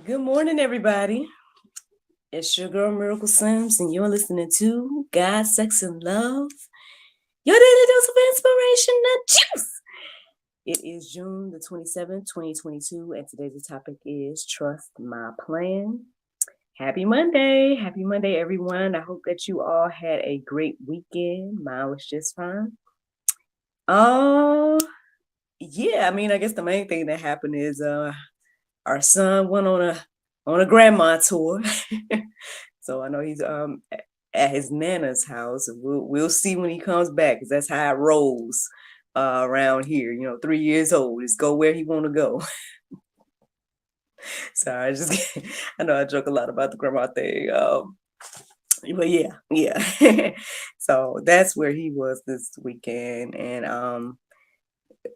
Good morning, everybody. It's your girl Miracle Sims, and you're listening to God, Sex, and Love. Your daily dose of inspiration, not juice. It is June the 27th, 2022, and today's topic is Trust My Plan. Happy Monday. Happy Monday, everyone. I hope that you all had a great weekend. Mine was just fine. Uh, I guess the main thing that happened is our son went on a grandma tour. So I know he's at his nana's house. We'll see when he comes back, because that's how it rolls around here. 3 years old, just go where he want to go. Sorry, I know I joke a lot about the grandma thing. But yeah. So that's where he was this weekend, and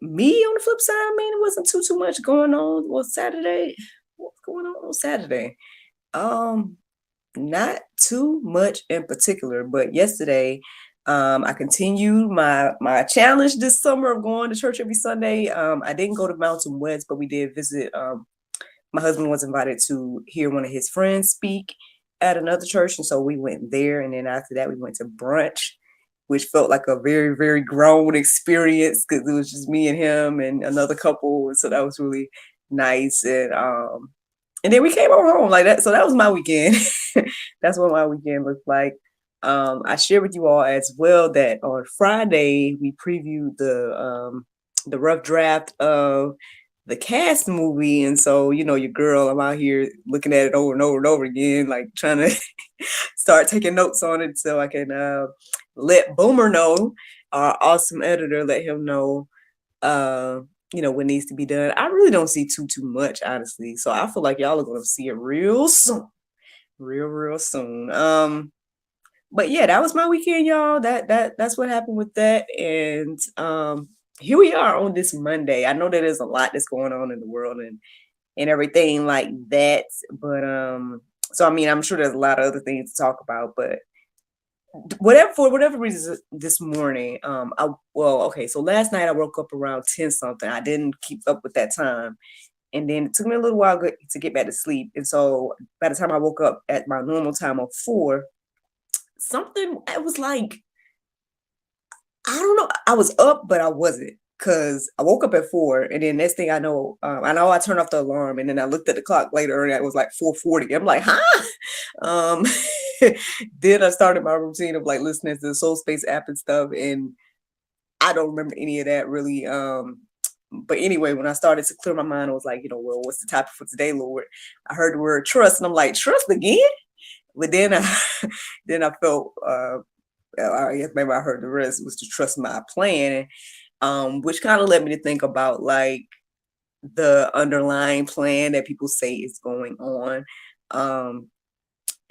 me on the flip side, it wasn't too much going on. Well, Saturday, what's going on Saturday? Not too much in particular, but yesterday, I continued my challenge this summer of going to church every Sunday. I didn't go to Mountain West, but we did visit. My husband was invited to hear one of his friends speak at another church, and so we went there. And then after that, we went to brunch, which felt like a very, very grown experience, because it was just me and him and another couple. So that was really nice. And then we came on home like that. So that was my weekend. That's what my weekend looked like. I shared with you all as well that on Friday we previewed the rough draft of the Cast movie, and so your girl, I'm out here looking at it over and over and over again, like trying to start taking notes on it so I can let Boomer know, our awesome editor, let him know what needs to be done. I really don't see too much, honestly. So I feel like y'all are gonna see it real soon. Real soon. But yeah, that was my weekend, y'all. That's what happened with that. And here we are on this Monday. I know that there's a lot that's going on in the world and everything like that. But so I'm sure there's a lot of other things to talk about, but for whatever reason this morning, so last night I woke up around 10 something. I didn't keep up with that time, and then it took me a little while to get back to sleep. And so by the time I woke up at my normal time of 4, something, it was like, I don't know, I was up but I wasn't, because I woke up at 4, and then next thing I know I turned off the alarm, and then I looked at the clock later and it was like 4:40. I'm like, huh? um Then I started my routine of like listening to the Soul Space app and stuff, and I don't remember any of that really. But anyway, when I started to clear my mind, I was like, well, what's the topic for today, Lord? I heard the word trust, and I'm like, trust again? But then I felt, I guess maybe I heard the rest was to trust my plan, which kind of led me to think about like the underlying plan that people say is going on.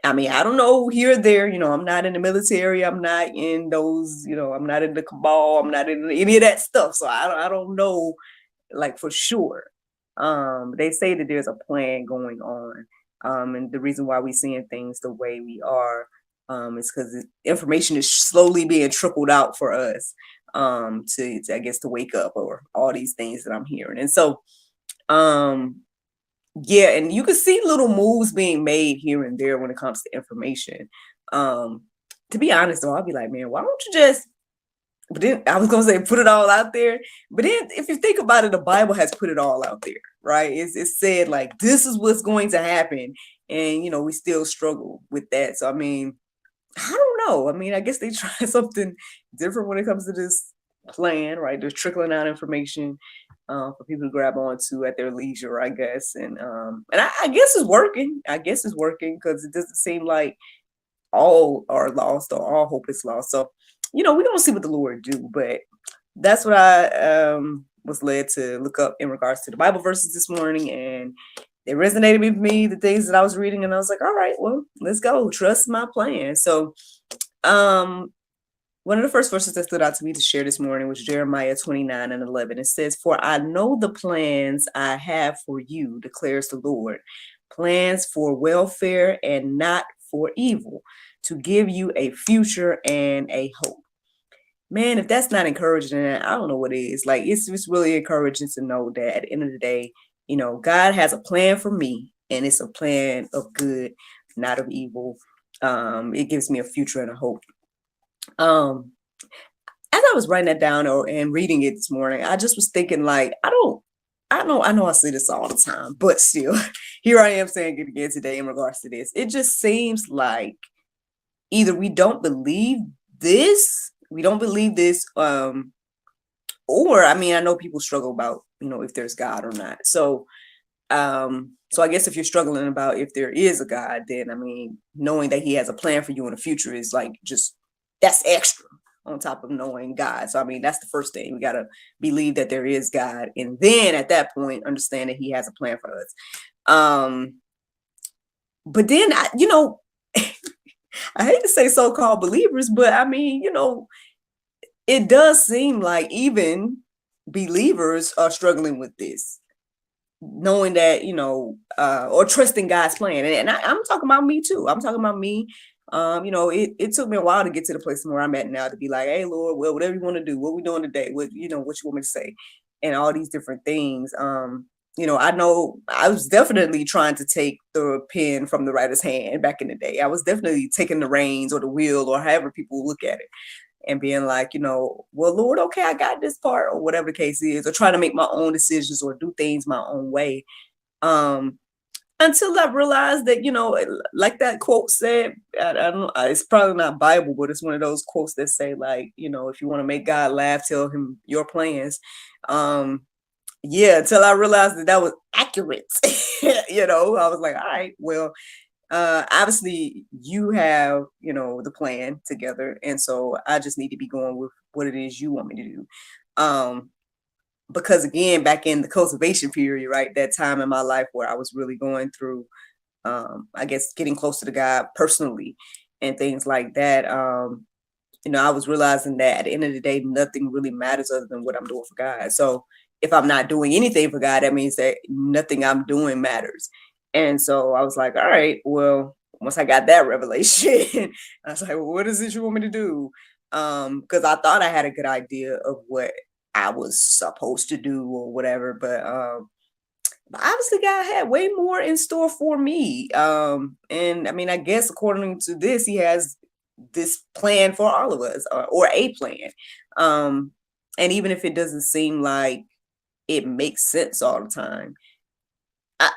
I don't know here or there, I'm not in the military. I'm not in those, I'm not in the cabal. I'm not in any of that stuff. So I don't know, like, for sure. They say that there's a plan going on. And the reason why we're seeing things the way we are, is because information is slowly being trickled out for us, to I guess to wake up, or all these things that I'm hearing. And so, yeah, and you can see little moves being made here and there when it comes to information. To be honest though, I'll be like, man, why don't you just, but then I was gonna say put it all out there. But then if you think about it, the Bible has put it all out there, right? It's said like this is what's going to happen. And we still struggle with that. So I don't know. I guess they try something different when it comes to this plan, right? They're trickling out information for people to grab onto at their leisure, I guess. And I guess it's working. I guess it's working, because it doesn't seem like all are lost or all hope is lost. So, we're gonna see what the Lord do. But that's what I was led to look up in regards to the Bible verses this morning, and it resonated with me, the things that I was reading, and I was like, all right, well, let's go. Trust my plan. So one of the first verses that stood out to me to share this morning was Jeremiah 29:11. It says, "For I know the plans I have for you, declares the Lord, plans for welfare and not for evil, to give you a future and a hope." Man, if that's not encouraging, I don't know what is. Like, it's really encouraging to know that at the end of the day, God has a plan for me, and it's a plan of good, not of evil. It gives me a future and a hope. As I was writing that down and reading it this morning, I just was thinking, like, I know I say this all the time, but still, here I am saying it again today in regards to this. It just seems like either we don't believe this, or I mean, I know people struggle about, if there's God or not. So I guess if you're struggling about if there is a God, then I mean, knowing that he has a plan for you in the future is like just that's extra on top of knowing God. So I mean, that's the first thing. We gotta believe that there is God, and then at that point, understand that he has a plan for us. But then I hate to say so-called believers, but I mean, it does seem like even believers are struggling with this, knowing that, or trusting God's plan. And I'm talking about me too. I'm talking about me. It took me a while to get to the place where I'm at now to be like, hey, Lord, well, whatever you want to do, what we doing today, what you want me to say, and all these different things. I know I was definitely trying to take the pen from the writer's hand back in the day. I was definitely taking the reins or the wheel or however people look at it and being like, well, Lord, okay, I got this part or whatever the case is, or trying to make my own decisions or do things my own way. Until I realized that, like that quote said, I don't, it's probably not Bible, but it's one of those quotes that say like, if you want to make God laugh, tell him your plans. Until I realized that was accurate, I was like, all right, well, obviously you have, the plan together. And so I just need to be going with what it is you want me to do. Because again, back in the cultivation period, right, that time in my life where I was really going through, I guess, getting closer to God personally and things like that, I was realizing that at the end of the day, nothing really matters other than what I'm doing for God. So if I'm not doing anything for God, that means that nothing I'm doing matters. And so I was like, all right, well, once I got that revelation, I was like, well, what is it you want me to do? Because I thought I had a good idea of what I was supposed to do or whatever, but obviously God had way more in store for me. And I mean, I guess according to this, he has this plan for all of us, or a plan. And even if it doesn't seem like it makes sense all the time,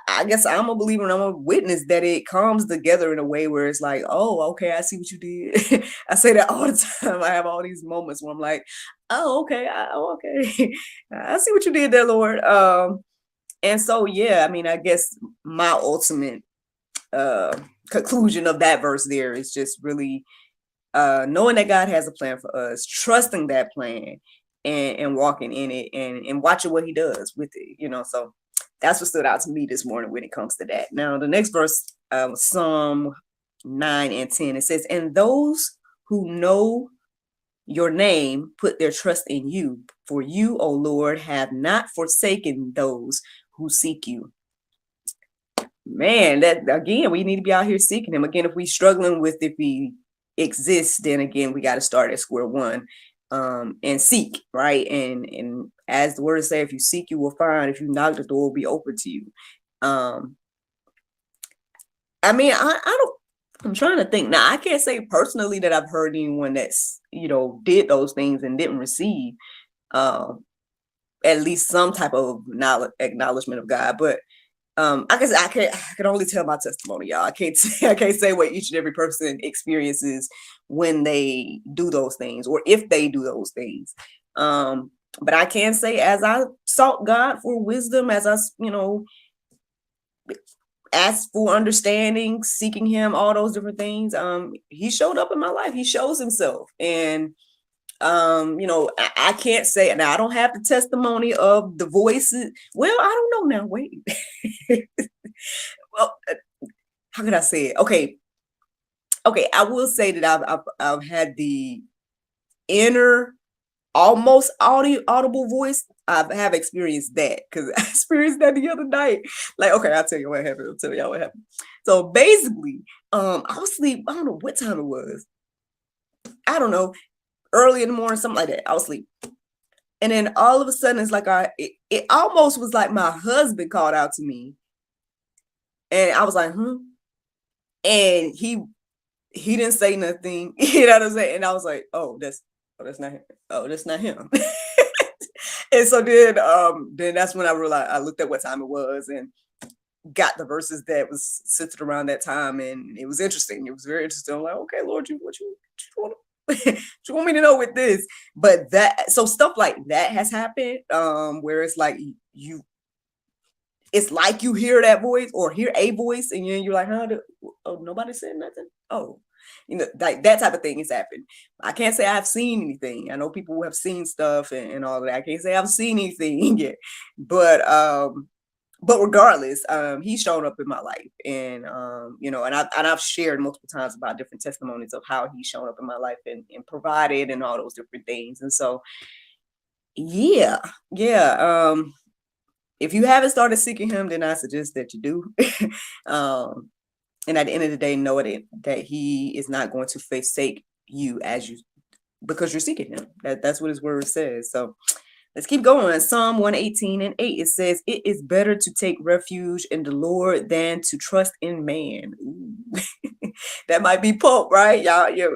I guess I'm a believer and I'm a witness that it comes together in a way where it's like, oh, okay, I see what you did. I say that all the time. I have all these moments where I'm like, oh, okay, okay. I see what you did there, Lord. And so, yeah, I mean, I guess my ultimate conclusion of that verse there is just really knowing that God has a plan for us, trusting that plan and walking in it and watching what he does with it, so that's what stood out to me this morning when it comes to that. Now, the next verse, Psalm 9 and 10, it says, and those who know your name put their trust in you, for you, O Lord, have not forsaken those who seek you. Man, that again, we need to be out here seeking him. Again, if we struggling with if he exists, then again, we got to start at square one. And seek, right? And as the word says, if you seek, you will find. If you knock, the door will be open to you. I mean, I'm trying to think. Now, I can't say personally that I've heard anyone that's, did those things and didn't receive at least some type of acknowledgement of God. But I guess I can only tell my testimony, y'all. I can't say what each and every person experiences when they do those things or if they do those things. But I can say, as I sought God for wisdom, as I, asked for understanding, seeking him, all those different things, he showed up in my life. He shows himself. And I can't say, now I don't have the testimony of the voices. Well, I don't know now. Wait. Well, how could I say it? Okay. I will say that I've had the inner, almost audible voice. I have experienced that because I experienced that the other night. Like, okay, I'll tell you what happened. I'll tell y'all what happened. So basically, I was asleep. I don't know what time it was. I don't know. Early in the morning, something like that. I was asleep. And then all of a sudden, it's like it almost was like my husband called out to me. And I was like, and he didn't say nothing. You know what I'm saying? And I was like, that's not him. Oh, that's not him. And so then that's when I realized, I looked at what time it was and got the verses that was centered around that time, and it was interesting. It was very interesting. I'm like, okay, Lord, what you want what you want me to know with this? But so stuff like that has happened, where it's like it's like you hear that voice or hear a voice, and you're like, nobody said nothing. Oh, like that type of thing has happened. I can't say I've seen anything. I know people who have seen stuff and all of that. I can't say I've seen anything yet, but regardless, he's shown up in my life, and I've shared multiple times about different testimonies of how he's shown up in my life and provided and all those different things. And so, yeah. If you haven't started seeking him, then I suggest that you do. And at the end of the day, know that he is not going to forsake you because you're seeking him. That's what his word says. So let's keep going. Psalm 118:8, it says, "It is better to take refuge in the Lord than to trust in man." That might be Pope, right? Y'all, yeah,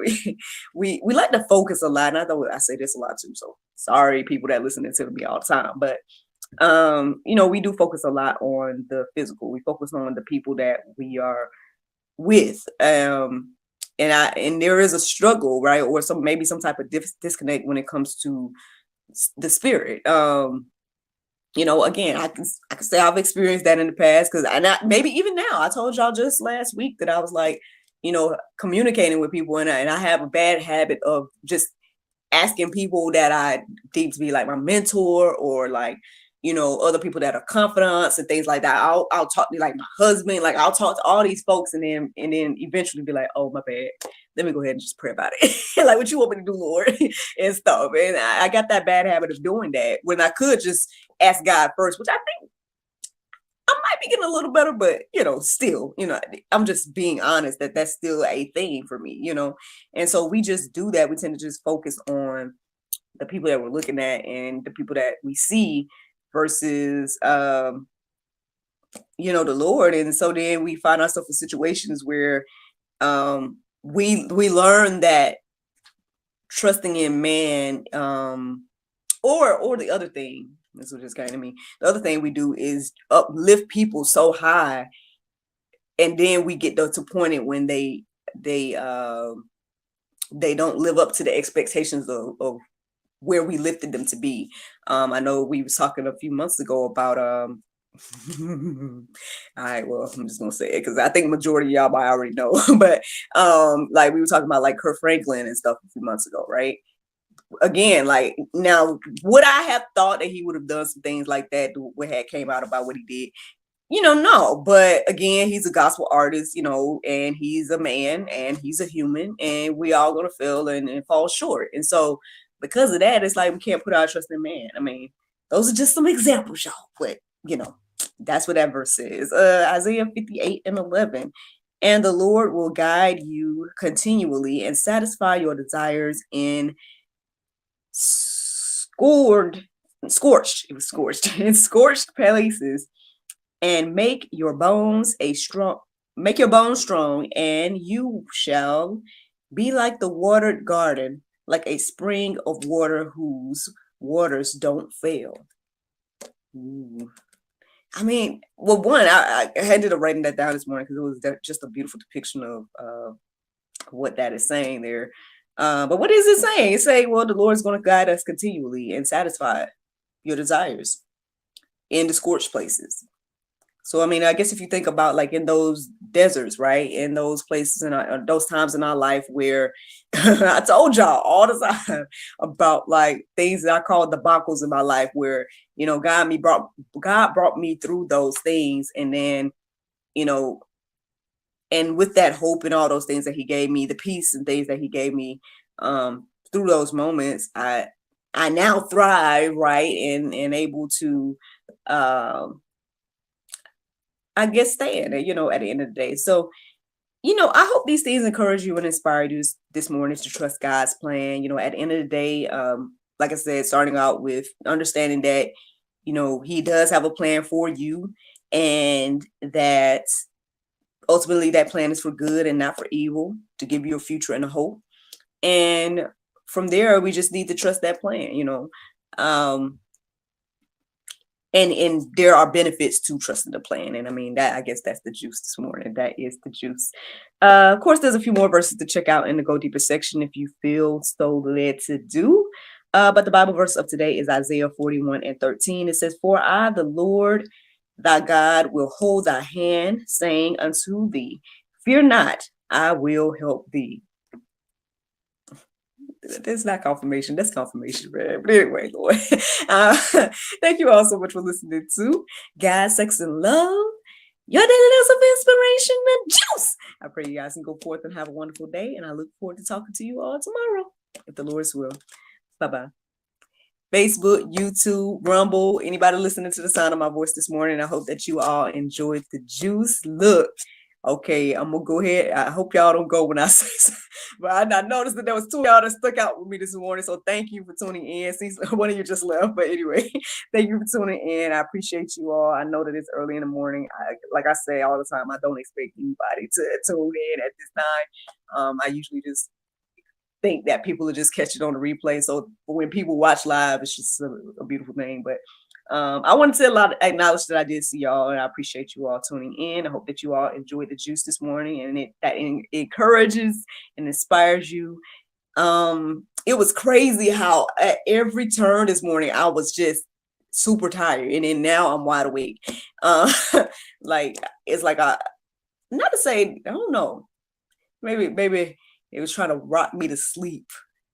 we like to focus a lot. And I know I say this a lot too. So sorry, people that listen to me all the time. But we do focus a lot on the physical. We focus on the people that we are with. And there is a struggle, right? Or maybe some type of disconnect when it comes to the spirit. Again, I can say I've experienced that in the past, because maybe even now. I told y'all just last week that I was like, communicating with people, and I have a bad habit of just asking people that I deem to be like my mentor, or like, other people that are confidants and things like that. I'll talk to like my husband, like I'll talk to all these folks, and then eventually be like, oh, my bad. Let me go ahead and just pray about it. Like, what you want me to do, Lord? And stuff. And I got that bad habit of doing that when I could just ask God first, which I think I might be getting a little better, but still, I'm just being honest that that's still a thing for me, And so we just do that. We tend to just focus on the people that we're looking at and the people that we see versus the Lord. And so then we find ourselves in situations where we learn that trusting in man, or the other thing, this was just kind of me, the other thing we do is uplift people so high, and then we get to point when they don't live up to the expectations of where we lifted them to be. I know we was talking a few months ago about all right, well, I'm just gonna say it because I think majority of y'all might already know. But like we were talking about like Kurt Franklin and stuff a few months ago, right? Again, like, now, would I have thought that he would have done some things like that, what had came out about what he did? No. But again, he's a gospel artist, and he's a man and he's a human, and we all gonna fail and fall short. And so because of that, it's like we can't put our trust in man. I mean, those are just some examples, y'all. But that's what that verse says. Isaiah 58:11. "And the Lord will guide you continually and satisfy your desires in scorched in scorched places, and make your bones strong, and you shall be like the watered garden, like a spring of water whose waters don't fail." Ooh. I mean, well, one, I ended up writing that down this morning because it was just a beautiful depiction of what that is saying there. But what is it saying? It's saying, well, the Lord's going to guide us continually and satisfy your desires in the scorched places. So, I mean, I guess if you think about like in those deserts, right, in those places and those times in our life where I told y'all all the time about like things that I call debacles in my life, where God brought me through those things, and then and with that hope and all those things that he gave me, the peace and things that he gave me through those moments, I now thrive, right, and able to I guess stand, at the end of the day. So, I hope these things encourage you and inspire you this morning to trust God's plan. At the end of the day, like I said, starting out with understanding that, he does have a plan for you, and that ultimately that plan is for good and not for evil, to give you a future and a hope. And from there, we just need to trust that plan, um, and there are benefits to trusting the plan. And I mean, that, I guess that's the juice this morning. That is the juice. Of course, there's a few more verses to check out in the Go Deeper section if you feel so led to do. But the Bible verse of today is Isaiah 41:13. It says, "For I, the Lord thy God, will hold thy hand, saying unto thee, fear not, I will help thee." That's not confirmation. That's confirmation, man. But anyway, Lord, uh, thank you all so much for listening to God, Sex, and Love, your daily dose of inspiration and juice. I pray you guys can go forth and have a wonderful day, and I look forward to talking to you all tomorrow, if the Lord's will. Bye-bye. Facebook, YouTube, Rumble, anybody listening to the sound of my voice this morning, I hope that you all enjoyed the juice. Look, okay, I'm gonna go ahead. I hope y'all don't go when I say so. But I noticed that there was two of y'all that stuck out with me this morning. So thank you for tuning in. See, one of you just left. But anyway, thank you for tuning in. I appreciate you all. I know that it's early in the morning. Like I say all the time, I don't expect anybody to tune in at this time. I usually just think that people will just catch it on the replay. So when people watch live, it's just a beautiful thing. But I want to acknowledge that I did see y'all, and I appreciate you all tuning in. I hope that you all enjoyed the juice this morning, and that encourages and inspires you. It was crazy how at every turn this morning I was just super tired, and then now I'm wide awake. Like it's like not to say, I don't know, maybe it was trying to rock me to sleep.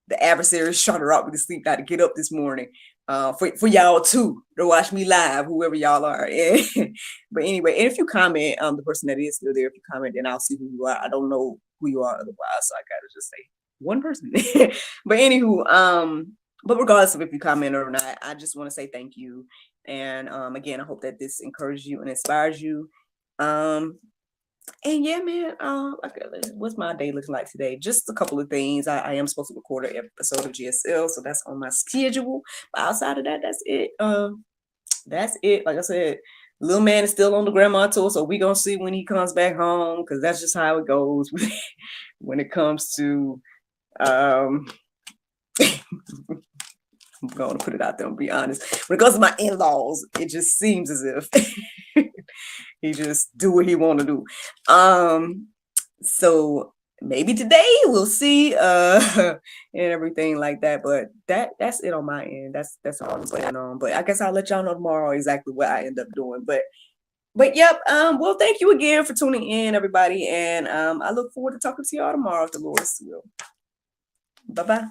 The adversary is trying to rock me to sleep. Got to get up this morning for y'all too, to watch me live, whoever y'all are. But anyway, and if you comment, the person that is still there, if you comment, then I'll see who you are. I don't know who you are otherwise, so I gotta just say one person. But anywho, but regardless of if you comment or not, I just want to say thank you. And again, I hope that this encourages you and inspires you. And yeah, man, what's my day looking like today? Just a couple of things. I am supposed to record an episode of GSL, so that's on my schedule. But outside of that, that's it. That's it. Like I said, little man is still on the grandma tour, so we gonna see when he comes back home, because that's just how it goes when it comes to I'm going to put it out there and be honest. When it comes to my in-laws, it just seems as if he just do what he want to do. So maybe today we'll see and everything like that. But that's it on my end. That's all I'm planning on. But I guess I'll let y'all know tomorrow exactly what I end up doing. But yep. Well, thank you again for tuning in, everybody, and I look forward to talking to y'all tomorrow if the Lord's will. Bye-bye.